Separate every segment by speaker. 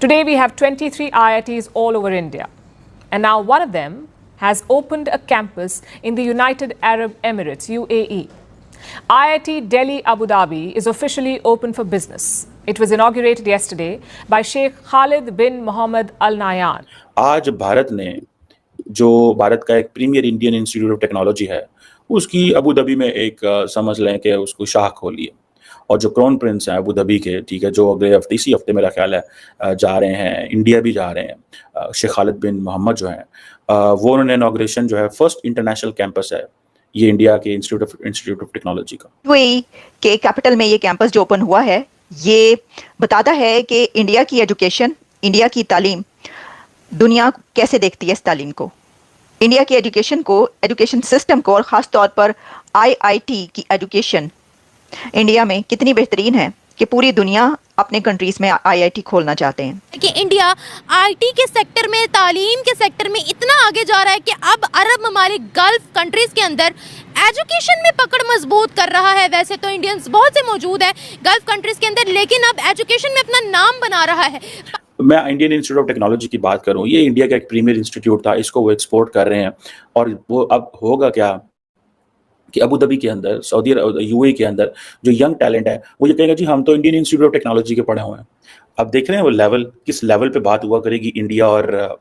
Speaker 1: Today we have 23 IITs all over India. And now one of them has opened a campus in the United Arab Emirates, UAE. IIT Delhi Abu Dhabi is officially open for business. It was inaugurated yesterday by Sheikh Khalid bin Mohammed Al Nahyan.
Speaker 2: आज भारत ने जो भारत का एक premier Indian Institute of Technology है, उसकी Abu Dhabi में एक समझ लें कि उसको शाख खोली है। और जो क्राउन प्रिंस हैं अबू धाबी के, ठीक है, जो अगले हफ्ते इसी हफ्ते मेरा ख्याल है जा रहे हैं, इंडिया भी जा रहे हैं। शेख खालिद बिन मोहम्मद जो हैं वो उन्होंने इनॉग्रेशन जो है फर्स्ट इंटरनेशनल कैंपस है ये इंडिया के इंस्टीट्यूट ऑफ टेक्नोलॉजी का।
Speaker 3: यूएई के कैपिटल में ये कैंपस जो ओपन हुआ है ये बताता है कि इंडिया की एजुकेशन, इंडिया की तालीम, दुनिया कैसे देखती है इस तालीम को, इंडिया की एजुकेशन को, एजुकेशन सिस्टम को, और ख़ास तौर पर आईआईटी की एजुकेशन इंडिया में कितनी बेहतरीन है कि पूरी दुनिया अपने कंट्रीज में आईआईटी खोलना चाहते हैं।
Speaker 4: कि इंडिया आईटी के सेक्टर में, तालीम के सेक्टर में इतना आगे जा रहा है कि अब अरब ममालिक, गल्फ कंट्रीज के अंदर एजुकेशन में पकड़ मजबूत कर रहा है। वैसे तो इंडियंस बहुत से मौजूद हैं गल्फ कंट्रीज के अंदर, लेकिन अब एजुकेशन में अपना नाम बना रहा है।
Speaker 2: मैं इंडियन इंस्टीट्यूट ऑफ टेक्नोलॉजी की बात करूं, ये इंडिया का एक प्रीमियर इंस्टीट्यूट था, इसको वो एक्सपोर्ट कर रहे हैं। और वो अब होगा क्या कि अबू धाबी के अंदर, सऊदी यूएई के अंदर जो यंग टैलेंट है वो ये कहेगा जी हम तो इंडियन इंस्टीट्यूट ऑफ टेक्नोलॉजी के पढ़े हुए हैं। अब देख रहे हैं वो लेवल, किस लेवल पे बात हुआ करेगी इंडिया और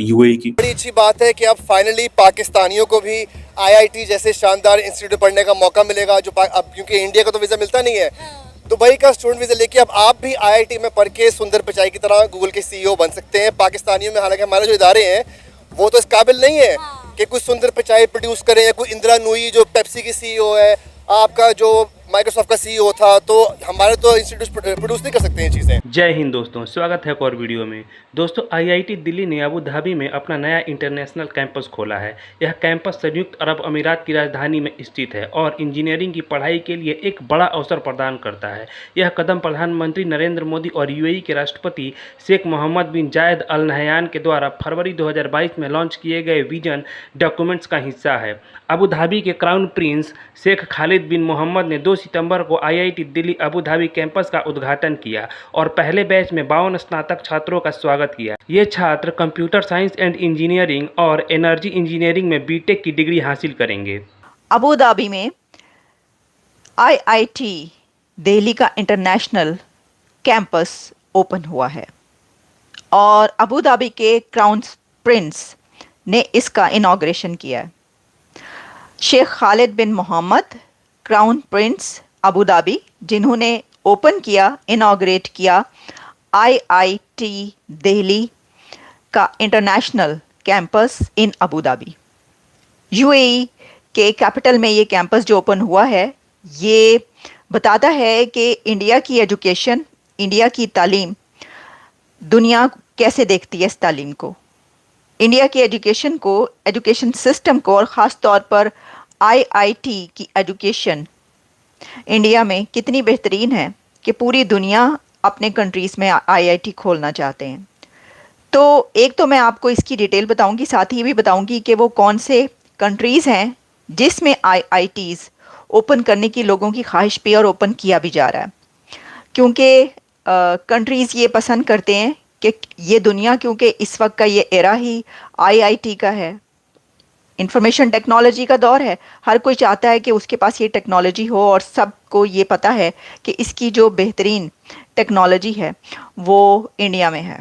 Speaker 2: यूएई की।
Speaker 5: बड़ी अच्छी बात है कि अब फाइनली पाकिस्तानियों को भी आईआईटी जैसे शानदार इंस्टीट्यूट पढ़ने का मौका मिलेगा, जो अब क्योंकि इंडिया का तो वीज़ा मिलता नहीं है, दुबई का स्टूडेंट वीज़ा लेके अब आप भी आईआईटी में पढ़ के सुंदर पिचाई की तरह गूगल के सीईओ बन सकते हैं। पाकिस्तानियों में हालांकि हमारे जो इदारे हैं वो तो इस काबिल नहीं है कि कोई सुंदर पिचाई प्रोड्यूस करें, या कोई इंदिरा नूई जो पेप्सी की सीईओ है, आपका जो माइक्रोसॉफ्ट का सीईओ था, तो हमारे तो इंस्टीट्यूट प्रोड्यूस नहीं कर सकते हैं चीज़ें।
Speaker 6: जय हिंद दोस्तों, स्वागत है एक और वीडियो में। दोस्तों, आईआईटी दिल्ली ने अबू धाबी में अपना नया इंटरनेशनल कैंपस खोला है। यह कैंपस संयुक्त अरब अमीरात की राजधानी में स्थित है और इंजीनियरिंग की पढ़ाई के लिए एक बड़ा अवसर प्रदान करता है। यह कदम प्रधानमंत्री नरेंद्र मोदी और यूएई के राष्ट्रपति शेख मोहम्मद बिन जायद अल नहयान के द्वारा फरवरी 2022 में लॉन्च किए गए विजन डॉक्यूमेंट्स का हिस्सा है। अबू धाबी के crown prince Sheikh Khalid bin Mohammad ने 2 सितंबर को IIT Delhi Abu Dhabi campus का उद्घाटन किया और पहले बैच में 52 स्नातक छात्रों का स्वागत किया। ये छात्र कंप्यूटर साइंस एंड इंजीनियरिंग और एनर्जी इंजीनियरिंग में बीटेक की डिग्री हासिल करेंगे।
Speaker 3: अबू धाबी में आईआईटी दिल्ली का इंटरनेशनल कैंपस ओपन हुआ है और अबू धाबी के क्राउन प्रिंस ने इसका इनॉग्रेशन किया है। Sheikh Khalid bin Mohammed, crown prince Abu Dhabi, जिन्होंने ओपन किया, इनॉग्रेट किया आईआईटी दिल्ली का international campus in Abu Dhabi. UAE के कैपिटल में ये कैंपस जो ओपन हुआ है ये बताता है कि इंडिया की एजुकेशन, इंडिया की तालीम, दुनिया कैसे देखती है इस तालीम को, इंडिया की एजुकेशन को, एजुकेशन सिस्टम को, और ख़ास तौर पर आईआईटी की एजुकेशन इंडिया में कितनी बेहतरीन है कि पूरी दुनिया अपने कंट्रीज़ में आईआईटी खोलना चाहते हैं। तो एक तो मैं आपको इसकी डिटेल बताऊंगी, साथ ही भी बताऊंगी कि वो कौन से कंट्रीज़ हैं जिसमें आईआईटीज़ ओपन करने की लोगों की ख्वाहिश पे और ओपन किया भी जा रहा है, क्योंकि कंट्रीज़ ये पसंद करते हैं कि ये दुनिया, क्योंकि इस वक्त का ये एरा ही आईआईटी का है, इंफॉर्मेशन टेक्नोलॉजी का दौर है। हर कोई चाहता है कि उसके पास ये टेक्नोलॉजी हो और सबको ये पता है कि इसकी जो बेहतरीन टेक्नोलॉजी है वो इंडिया में है।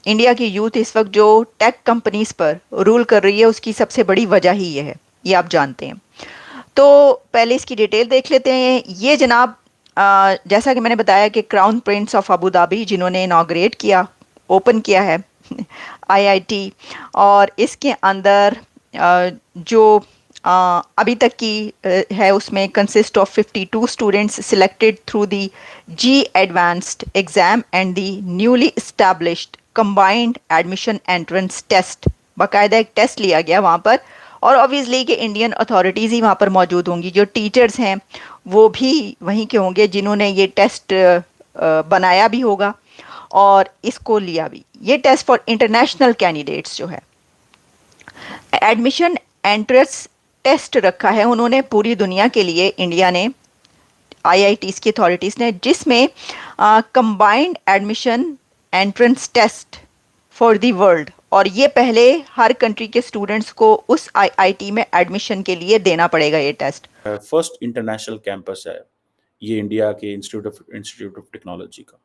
Speaker 3: इंडिया की यूथ इस वक्त जो टेक कंपनीज़ पर रूल कर रही है उसकी सबसे बड़ी वजह ही ये है, ये आप जानते हैं। तो पहले इसकी डिटेल देख लेते हैं। ये जनाब जैसा कि मैंने बताया कि crown Prince of Abu Dhabi, जिन्होंने इनॉग्रेट किया, ओपन किया है आईआईटी, और इसके अंदर जो अभी तक की है उसमें consist of 52 students selected through the JEE advanced exam and the newly established combined admission entrance test. बाकायदा एक टेस्ट लिया गया वहाँ पर, और ऑब्वियसली कि इंडियन अथॉरिटीज़ ही वहाँ पर मौजूद होंगी, जो टीचर्स हैं वो भी वहीं के होंगे जिन्होंने ये टेस्ट बनाया भी होगा और इसको लिया भी। ये टेस्ट फॉर इंटरनेशनल कैंडिडेट्स जो है, एडमिशन एंट्रेंस टेस्ट रखा है उन्होंने पूरी दुनिया के लिए, इंडिया ने, आईआईटीज़ की अथॉरिटीज़ ने, जिसमें combined admission entrance test for the world, और ये पहले हर कंट्री के स्टूडेंट्स को उस आईआईटी में एडमिशन के लिए देना पड़ेगा ये टेस्ट।
Speaker 2: फर्स्ट इंटरनेशनल कैंपस है ये इंडिया के इंस्टीट्यूट ऑफ टेक्नोलॉजी का।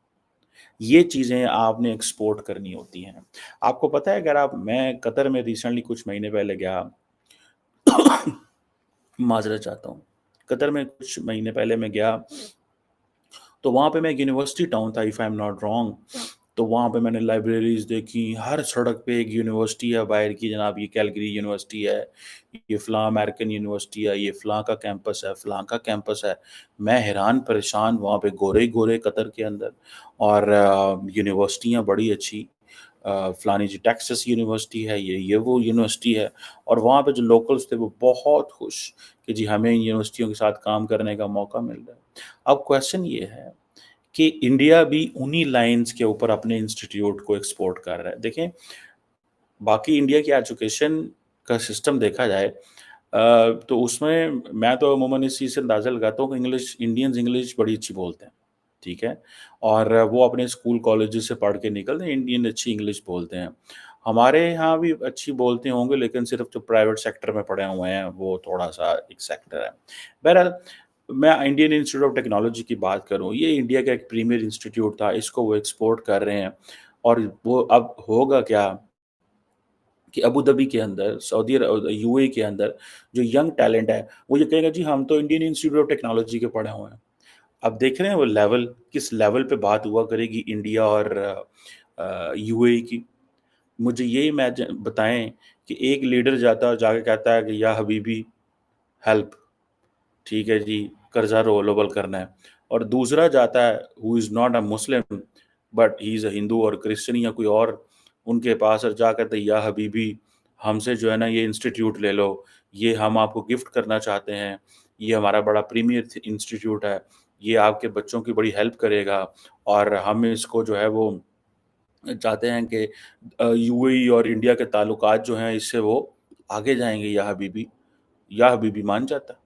Speaker 2: ये चीज़ें आपने एक्सपोर्ट करनी होती हैं। आपको पता है, अगर मैं कतर में रिसेंटली कुछ महीने पहले गया माजरत चाहता हूँ, कतर में कुछ महीने पहले मैं गया तो वहाँ पे मैं, एक यूनिवर्सिटी टाउन था if I am not wrong, तो वहाँ पे मैंने लाइब्रेरीज देखी, हर सड़क पे एक यूनिवर्सिटी है बाहर की, जनाब ये कैलगरी यूनिवर्सिटी है, ये फ़लाँ अमेरिकन यूनिवर्सिटी है, ये फ़लाँ का कैंपस है, फ़लाँ का कैंपस है। मैं हैरान परेशान, वहाँ पे गोरे ही गोरे कतर के अंदर, और यूनिवर्सिटियाँ बड़ी अच्छी, फ़लानी जी टेक्सास यूनिवर्सिटी है, ये वो यूनिवर्सिटी है, और वहाँ पे जो लोकल्स थे वो बहुत खुश कि जी हमें इन यूनिवर्सिटियों के साथ काम करने का मौका मिल रहा है। अब क्वेश्चन ये है कि इंडिया भी उन्हीं लाइन्स के ऊपर अपने इंस्टीट्यूट को एक्सपोर्ट कर रहा है। देखें, बाकी इंडिया की एजुकेशन का सिस्टम देखा जाए तो उसमें मैं तो अमूमन इस चीज़ से अंदाज़ा लगाता हूँ कि इंडियंस इंग्लिश बड़ी अच्छी बोलते हैं, ठीक है? और वो अपने स्कूल कॉलेजेस से पढ़ के निकलते हैं, इंडियन अच्छी इंग्लिश बोलते हैं। हमारे यहाँ भी अच्छी बोलते होंगे, लेकिन सिर्फ़ जो प्राइवेट सेक्टर में पढ़े हुए हैं, वो थोड़ा-सा एक सेक्टर है। बहरहाल, मैं इंडियन इंस्टीट्यूट ऑफ टेक्नोलॉजी की बात करूँ, ये इंडिया का एक प्रीमियर इंस्टीट्यूट था, इसको वो एक्सपोर्ट कर रहे हैं, और वो अब होगा क्या कि अबू धाबी के अंदर, यूएई के अंदर जो यंग टैलेंट है, वो ये कहेगा जी हम तो इंडियन इंस्टीट्यूट ऑफ टेक्नोलॉजी के पढ़े हुए हैं। अब देख रहे हैं वो लेवल, किस लेवल पे बात हुआ करेगी इंडिया और यूएई की। मुझे ये इमेजिन बताएँ कि एक लीडर जाता है और जाके कहता है कि या हबीबी हेल्प, ठीक है जी, कर्ज़ा रोलेबल करना है, और दूसरा जाता है who is not a Muslim but he is a Hindu और क्रिश्चियन या कोई और, उनके पास और जा कहते हैं या हबीबी हमसे जो है ना ये इंस्टीट्यूट ले लो, ये हम आपको गिफ्ट करना चाहते हैं, ये हमारा बड़ा प्रीमियर इंस्टीट्यूट है, ये आपके बच्चों की बड़ी हेल्प करेगा, और हम इसको जो है वो चाहते हैं कि यूएई और इंडिया के ताल्लुकात जो हैं इससे वो आगे जाएँगे, या हबीबी मान जाता है।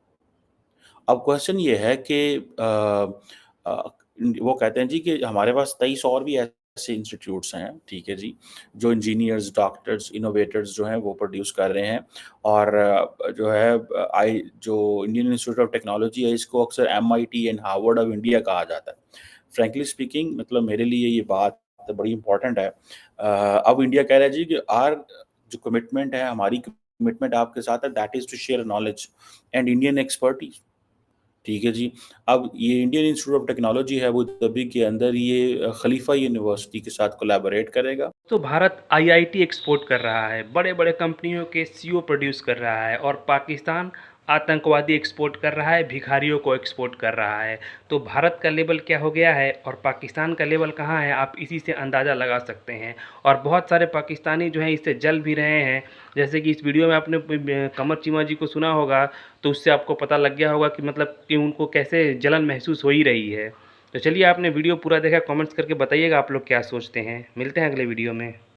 Speaker 2: अब क्वेश्चन ये है कि वो कहते हैं जी कि हमारे पास 23 और भी ऐसे इंस्टीट्यूट्स हैं, ठीक है जी, जो इंजीनियर्स, डॉक्टर्स, इनोवेटर्स जो हैं वो प्रोड्यूस कर रहे हैं, और जो है जो इंडियन इंस्टीट्यूट ऑफ टेक्नोलॉजी है, इसको अक्सर MIT and Harvard of India कहा जाता है। फ्रैंकली स्पीकिंग, मतलब मेरे लिए ये बात बड़ी इंपॉर्टेंट है। अब इंडिया कह रहा है जी कि जो कमिटमेंट है, हमारी कमिटमेंट आपके साथ है, that is to share knowledge and Indian expertise. ठीक है जी। अब ये इंडियन इंस्टीट्यूट ऑफ टेक्नोलॉजी है, अबू धाबी के अंदर ये खलीफा यूनिवर्सिटी के साथ कोलैबोरेट करेगा।
Speaker 6: तो भारत आईआईटी एक्सपोर्ट कर रहा है, बड़े बड़े कंपनियों के सीईओ प्रोड्यूस कर रहा है, और पाकिस्तान आतंकवादी एक्सपोर्ट कर रहा है, भिखारियों को एक्सपोर्ट कर रहा है। तो भारत का लेवल क्या हो गया है और पाकिस्तान का लेवल कहाँ है, आप इसी से अंदाज़ा लगा सकते हैं। और बहुत सारे पाकिस्तानी जो हैं इससे जल भी रहे हैं, जैसे कि इस वीडियो में आपने कमर चीमा जी को सुना होगा, तो उससे आपको पता लग गया होगा कि मतलब कि उनको कैसे जलन महसूस हो ही रही है। तो चलिए, आपने वीडियो पूरा देखा, कमेंट्स करके बताइएगा आप लोग क्या सोचते हैं। मिलते हैं अगले वीडियो में।